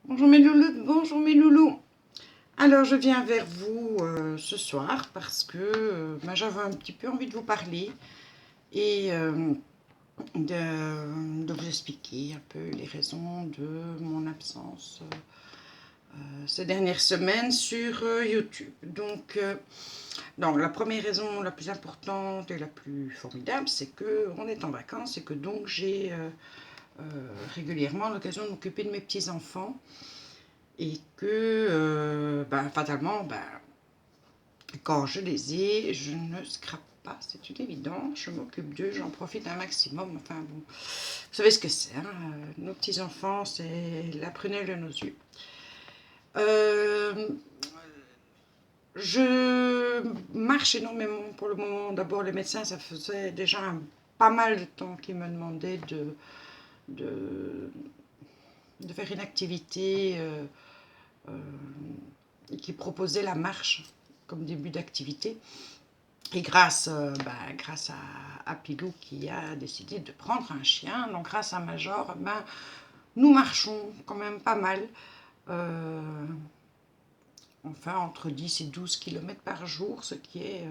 Bonjour mes loulous. Alors je viens vers vous ce soir parce que j'avais un petit peu envie de vous parler et de vous expliquer un peu les raisons de mon absence ces dernières semaines sur YouTube. Donc la première raison la plus importante et la plus formidable, c'est qu'on est en vacances et que donc j'ai régulièrement l'occasion de m'occuper de mes petits-enfants. Et que fatalement, quand je les ai, je ne scrape pas, c'est une évidence, je m'occupe d'eux, j'en profite un maximum, enfin bon, vous savez ce que c'est, hein, nos petits-enfants, c'est la prunelle de nos yeux. Je marche énormément pour le moment, d'abord les médecins, ça faisait déjà pas mal de temps qu'ils me demandaient de, de faire une activité qui proposait la marche comme début d'activité. Et grâce à Pilou qui a décidé de prendre un chien, donc grâce à Major, nous marchons quand même pas mal. Enfin, entre 10 et 12 km par jour, ce qui est,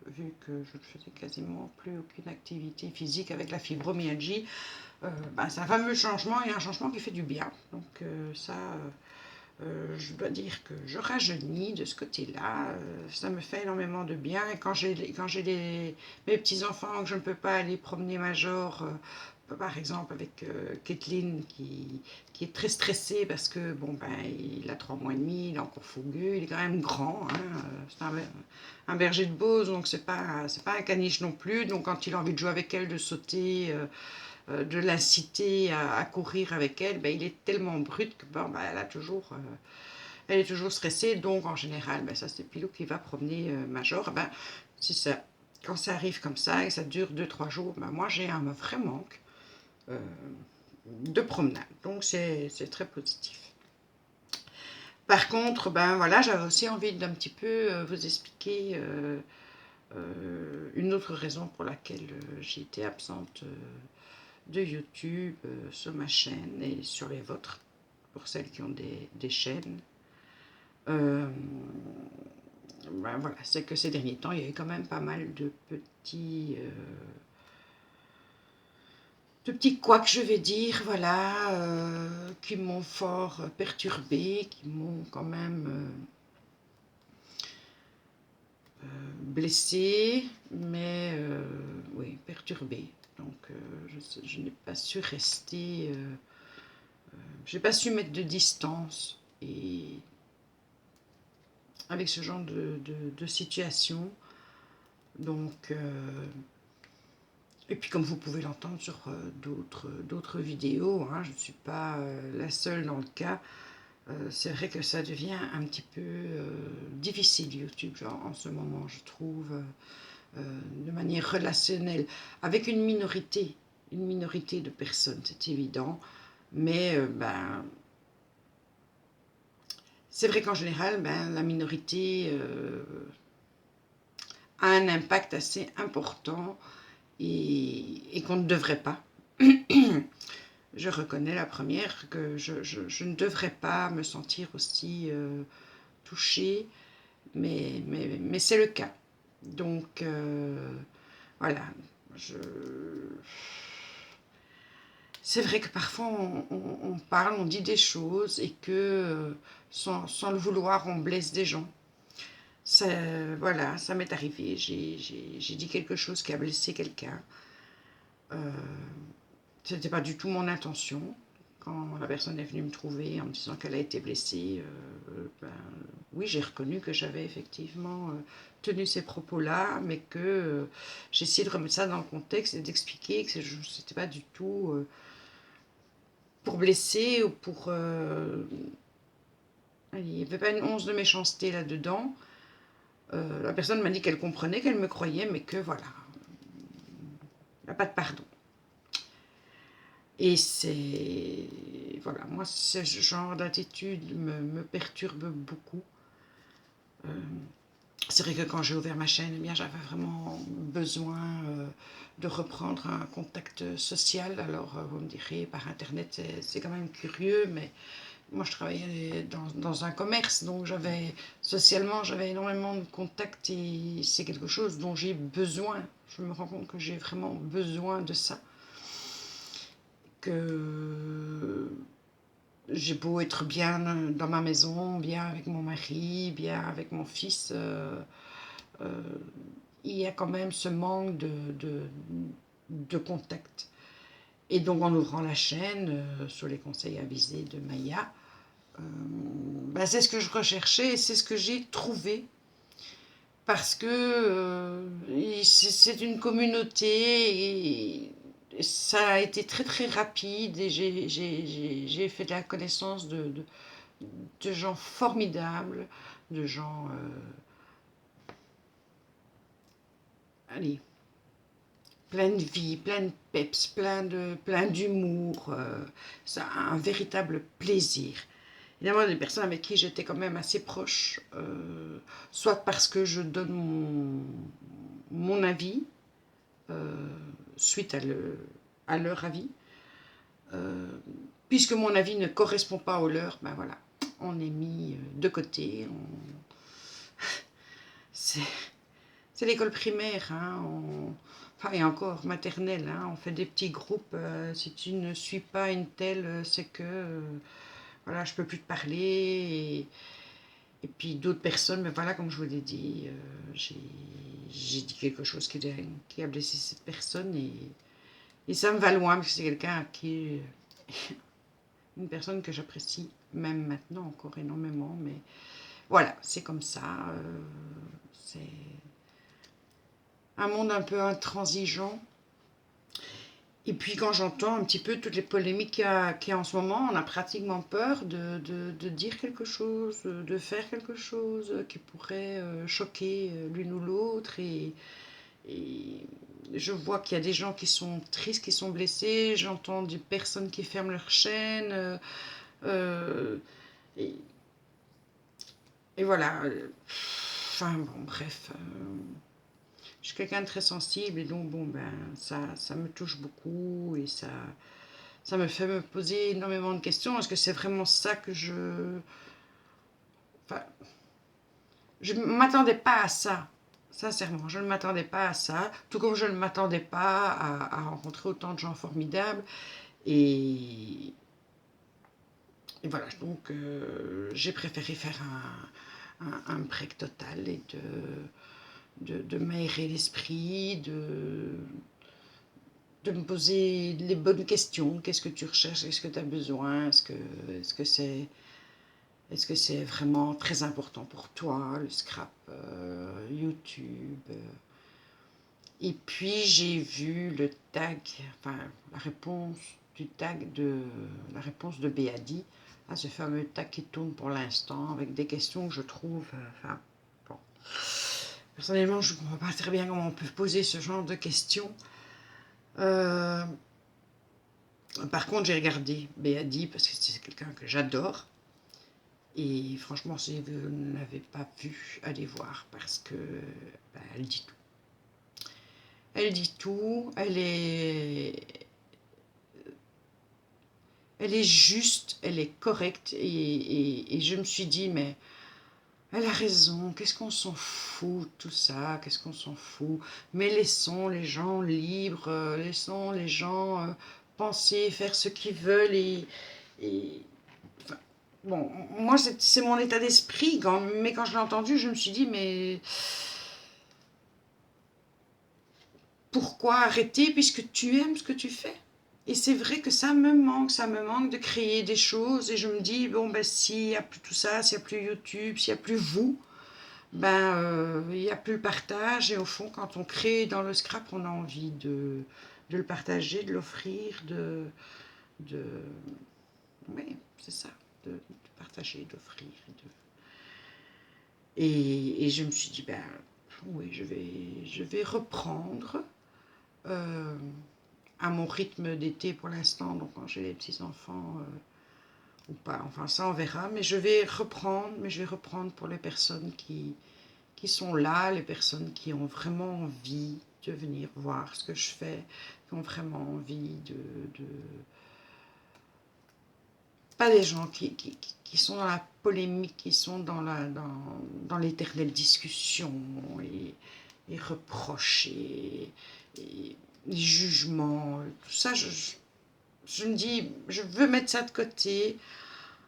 vu que je ne faisais quasiment plus aucune activité physique avec la fibromyalgie, c'est un fameux changement et un changement qui fait du bien. Donc je dois dire que je rajeunis de ce côté-là, ça me fait énormément de bien. Et quand j'ai mes petits-enfants, que je ne peux pas aller promener Major, par exemple avec Kathleen qui est très stressée parce que il a 3 mois et demi, il est encore fougueux, il est quand même grand, hein, c'est un berger de Beauce, donc c'est pas un caniche non plus, donc quand il a envie de jouer avec elle, de sauter, de l'inciter à courir avec elle, il est tellement brut que elle est toujours stressée. Donc en général, ça c'est Pilou qui va promener Major. Si ça, quand ça arrive comme ça et que ça dure 2-3 jours, moi j'ai un vrai manque de promenade. Donc c'est très positif. Par contre, j'avais aussi envie d'un petit peu vous expliquer une autre raison pour laquelle j'ai été absente de YouTube sur ma chaîne et sur les vôtres, pour celles qui ont des chaînes. C'est que ces derniers temps, il y a eu quand même pas mal de petits couacs, je vais dire, qui m'ont fort perturbée, qui m'ont quand même blessée, mais oui, perturbée. Donc je n'ai pas su rester, je n'ai pas su mettre de distance et avec ce genre de situation. Donc et puis comme vous pouvez l'entendre sur d'autres vidéos, hein, je ne suis pas la seule dans le cas, c'est vrai que ça devient un petit peu difficile YouTube en ce moment, je trouve, de manière relationnelle, avec une minorité de personnes, c'est évident, mais c'est vrai qu'en général, la minorité a un impact assez important et qu'on ne devrait pas. Je reconnais la première que je ne devrais pas me sentir aussi touchée, mais c'est le cas. Donc voilà, c'est vrai que parfois on parle, on dit des choses et que sans le vouloir, on blesse des gens. Ça m'est arrivé, j'ai dit quelque chose qui a blessé quelqu'un. Ce n'était pas du tout mon intention. Quand la personne est venue me trouver en me disant qu'elle a été blessée, oui, j'ai reconnu que j'avais effectivement tenu ces propos-là, mais que j'ai essayé de remettre ça dans le contexte et d'expliquer que ce n'était pas du tout pour blesser ou pour... il n'y avait pas une once de méchanceté là-dedans. La personne m'a dit qu'elle comprenait, qu'elle me croyait, mais que voilà, il n'y a pas de pardon. Et c'est... Voilà, moi, ce genre d'attitude me perturbe beaucoup. C'est vrai que quand j'ai ouvert ma chaîne, j'avais vraiment besoin de reprendre un contact social. Alors, vous me direz, par Internet, c'est quand même curieux, mais moi je travaillais dans un commerce, donc socialement, j'avais énormément de contacts et c'est quelque chose dont j'ai besoin. Je me rends compte que j'ai vraiment besoin de ça. Que j'ai beau être bien dans ma maison, bien avec mon mari, bien avec mon fils, euh, il y a quand même ce manque de contact. Et donc en ouvrant la chaîne, sur les conseils avisés de Maya, ben, c'est ce que je recherchais et c'est ce que j'ai trouvé. Parce que c'est une communauté et ça a été très très rapide et j'ai fait de la connaissance de gens formidables, de gens, allez, plein de vie, plein de peps, plein d'humour. C'est un véritable plaisir. Évidemment, des personnes avec qui j'étais quand même assez proche, soit parce que je donne mon avis euh, suite à leur avis, euh, puisque mon avis ne correspond pas au leur, ben voilà, on est mis de côté. C'est l'école primaire, hein, enfin et encore maternelle, hein, on fait des petits groupes. Si tu ne suis pas une telle, c'est que voilà, je peux plus te parler. Et puis d'autres personnes, mais voilà, comme je vous l'ai dit, j'ai dit quelque chose qui a blessé cette personne et ça me va loin parce que c'est quelqu'un à qui, une personne que j'apprécie même maintenant encore énormément, mais voilà, c'est comme ça. C'est un monde un peu intransigeant. Et puis quand j'entends un petit peu toutes les polémiques qu'il y a en ce moment, on a pratiquement peur de dire quelque chose, de faire quelque chose qui pourrait choquer l'une ou l'autre. Et je vois qu'il y a des gens qui sont tristes, qui sont blessés, j'entends des personnes qui ferment leur chaîne. Euh, et, et voilà. Enfin bon, bref. Je suis quelqu'un de très sensible et donc bon ben ça me touche beaucoup et ça me fait me poser énormément de questions. Est-ce que c'est vraiment ça que je... Enfin, je ne m'attendais pas à ça. Sincèrement, je ne m'attendais pas à ça. Tout comme je ne m'attendais pas à rencontrer autant de gens formidables. Et, et voilà, donc j'ai préféré faire un break total et de m'aérer l'esprit, de me poser les bonnes questions. Qu'est-ce que tu recherches? Est-ce que tu as besoin? Est-ce que c'est vraiment très important pour toi, le scrap, YouTube? Et puis j'ai vu le tag, enfin la réponse de Béadi, à ce fameux tag qui tourne pour l'instant, avec des questions que je trouve, enfin, bon. Personnellement, je ne comprends pas très bien comment on peut poser ce genre de questions. Euh, Par contre, j'ai regardé Béadi parce que c'est quelqu'un que j'adore. Et franchement, si vous ne l'avez pas vu, allez voir parce que ben, elle dit tout. Elle dit tout, elle est juste, elle est correcte. Et je me suis dit, mais elle a raison, qu'est-ce qu'on s'en fout de tout ça, qu'est-ce qu'on s'en fout. Mais laissons les gens libres, laissons les gens penser, faire ce qu'ils veulent et enfin, bon, moi c'est mon état d'esprit, mais quand je l'ai entendu, je me suis dit, mais pourquoi arrêter puisque tu aimes ce que tu fais? Et c'est vrai que ça me manque de créer des choses et je me dis, bon, ben s'il n'y a plus tout ça, s'il n'y a plus YouTube, s'il n'y a plus vous, ben il n'y a plus le partage et au fond, quand on crée dans le scrap, on a envie de le partager, de l'offrir, de oui, c'est ça, de partager, d'offrir. Et je me suis dit, ben oui, je vais reprendre à mon rythme d'été pour l'instant, donc quand j'ai les petits-enfants ou pas, enfin ça on verra, mais je vais reprendre pour les personnes qui sont là, les personnes qui ont vraiment envie de venir voir ce que je fais, qui ont vraiment envie de pas des gens qui sont dans la polémique, qui sont dans l'éternelle discussion et reproches et les jugements, tout ça, je me dis, je veux mettre ça de côté.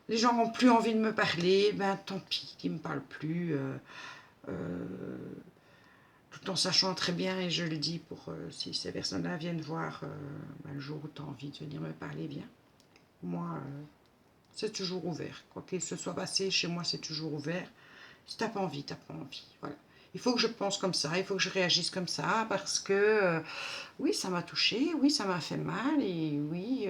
Les gens n'ont plus envie de me parler, ben tant pis, qu'ils ne me parlent plus. Tout en sachant très bien, et je le dis pour si ces personnes-là viennent voir ben, le jour où tu as envie de venir me parler, bien. Moi, c'est toujours ouvert. Quoi qu'il se soit passé, chez moi, c'est toujours ouvert. Si tu n'as pas envie, tu n'as pas envie. Voilà. Il faut que je pense comme ça, il faut que je réagisse comme ça, parce que oui, ça m'a touchée, oui, ça m'a fait mal, et oui,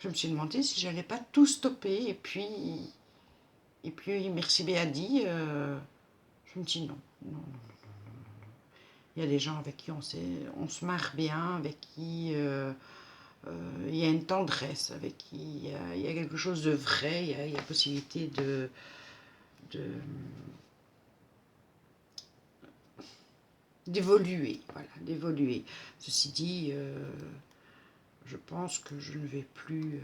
je me suis demandé si j'allais pas tout stopper, et puis merci Béadi, je me dis non, non, non. Il y a des gens avec qui on se marre bien, avec qui il y a une tendresse, avec qui il y a quelque chose de vrai, il y a possibilité d'évoluer, voilà, d'évoluer. Ceci dit, je pense que je ne vais plus,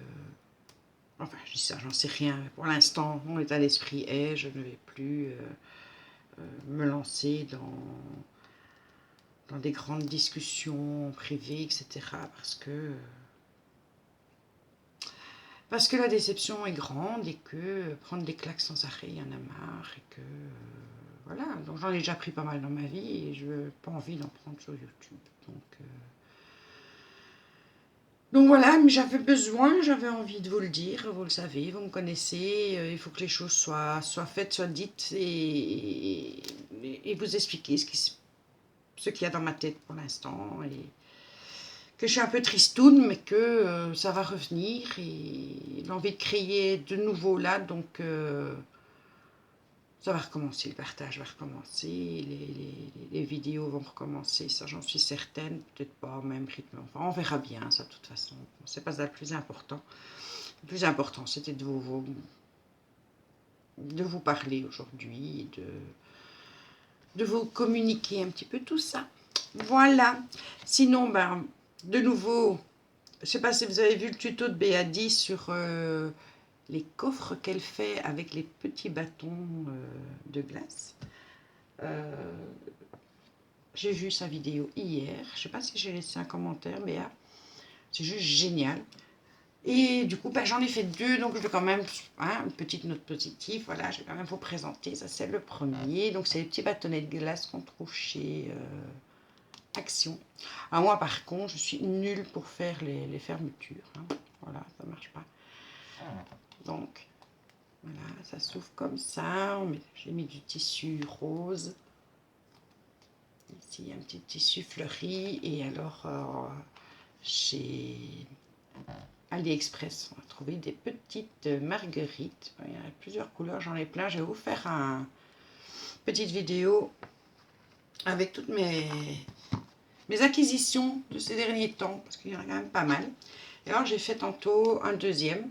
enfin je dis ça, j'en sais rien, pour l'instant mon état d'esprit est, je ne vais plus me lancer dans des grandes discussions privées, etc. Parce que la déception est grande et que prendre des claques sans arrêt, il y en a marre et que voilà, donc j'en ai déjà pris pas mal dans ma vie et je n'ai pas envie d'en prendre sur YouTube. Donc voilà, mais j'avais envie de vous le dire, vous le savez, vous me connaissez, il faut que les choses soient faites, soient dites et vous expliquer ce qu'il y a dans ma tête pour l'instant et que je suis un peu tristoune, mais que ça va revenir et l'envie de créer de nouveau là, donc ça va recommencer, le partage va recommencer, les vidéos vont recommencer, ça j'en suis certaine, peut-être pas au même rythme, enfin on verra bien ça de toute façon, c'est pas ça le plus important. Le plus important c'était de vous parler aujourd'hui, de vous communiquer un petit peu tout ça. Voilà, sinon ben de nouveau, je ne sais pas si vous avez vu le tuto de Béadi sur les coffres qu'elle fait avec les petits bâtons de glace. J'ai vu sa vidéo hier. Je ne sais pas si j'ai laissé un commentaire, Béa. C'est juste génial. Et du coup, ben, j'en ai fait 2, donc je vais quand même, hein, une petite note positive, voilà, je vais quand même vous présenter. Ça, c'est le premier. Donc, c'est les petits bâtonnets de glace qu'on trouve chez Action. Alors moi, par contre, je suis nulle pour faire les fermetures. Hein. Voilà, ça ne marche pas. Donc, voilà, ça s'ouvre comme ça. J'ai mis du tissu rose. Ici, un petit tissu fleuri. Et alors, chez AliExpress, on va trouver des petites marguerites. Il y a plusieurs couleurs, j'en ai plein. Je vais vous faire une petite vidéo avec toutes mes acquisitions de ces derniers temps, parce qu'il y en a quand même pas mal. Et alors, j'ai fait tantôt un deuxième.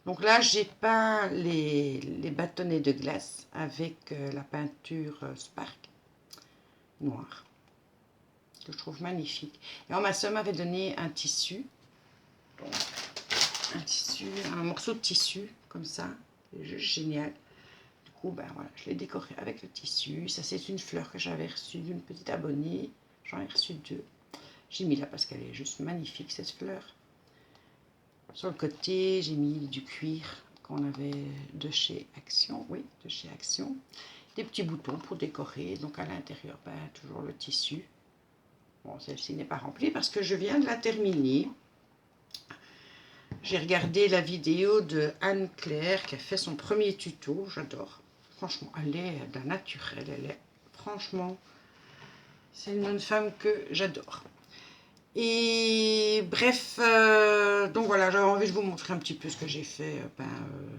Donc là, j'ai peint les bâtonnets de glace avec la peinture Spark noire, que je trouve magnifique. Et alors, ma soeur m'avait donné un tissu, donc, un morceau de tissu, comme ça, c'est juste génial. Du coup, ben voilà, je l'ai décoré avec le tissu. Ça, c'est une fleur que j'avais reçue d'une petite abonnée. J'en ai reçu 2. J'ai mis là parce qu'elle est juste magnifique, cette fleur. Sur le côté, j'ai mis du cuir qu'on avait de chez Action. Oui, de chez Action. Des petits boutons pour décorer. Donc à l'intérieur, ben, toujours le tissu. Bon, celle-ci n'est pas remplie parce que je viens de la terminer. J'ai regardé la vidéo de Anne-Claire qui a fait son premier tuto. J'adore. Franchement, elle est d'un naturel. Elle est, franchement, c'est une jeune femme que j'adore. Et bref, donc voilà, j'avais envie de vous montrer un petit peu ce que j'ai fait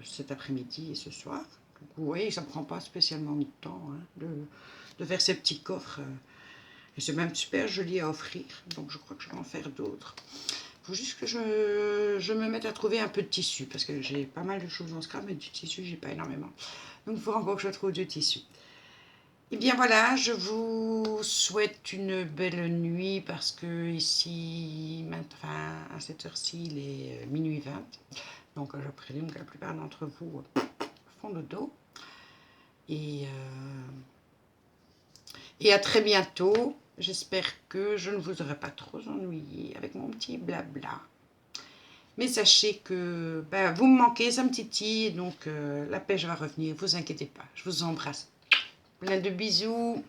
cet après-midi et ce soir. Donc, vous voyez, ça ne prend pas spécialement de temps hein, de faire ces petits coffres. Et c'est même super joli à offrir, donc je crois que je vais en faire d'autres. Il faut juste que je me mette à trouver un peu de tissu, parce que j'ai pas mal de choses en scrap, mais du tissu, j'ai pas énormément. Donc il faut encore que je trouve du tissu. Et bien voilà, je vous souhaite une belle nuit parce que ici, enfin, à cette heure-ci, il est minuit 20. Donc je présume que la plupart d'entre vous font le dos. Et à très bientôt. J'espère que je ne vous aurai pas trop ennuyé avec mon petit blabla. Mais sachez que vous me manquez, ça me titille, donc la pêche va revenir, vous inquiétez pas. Je vous embrasse. Plein de bisous.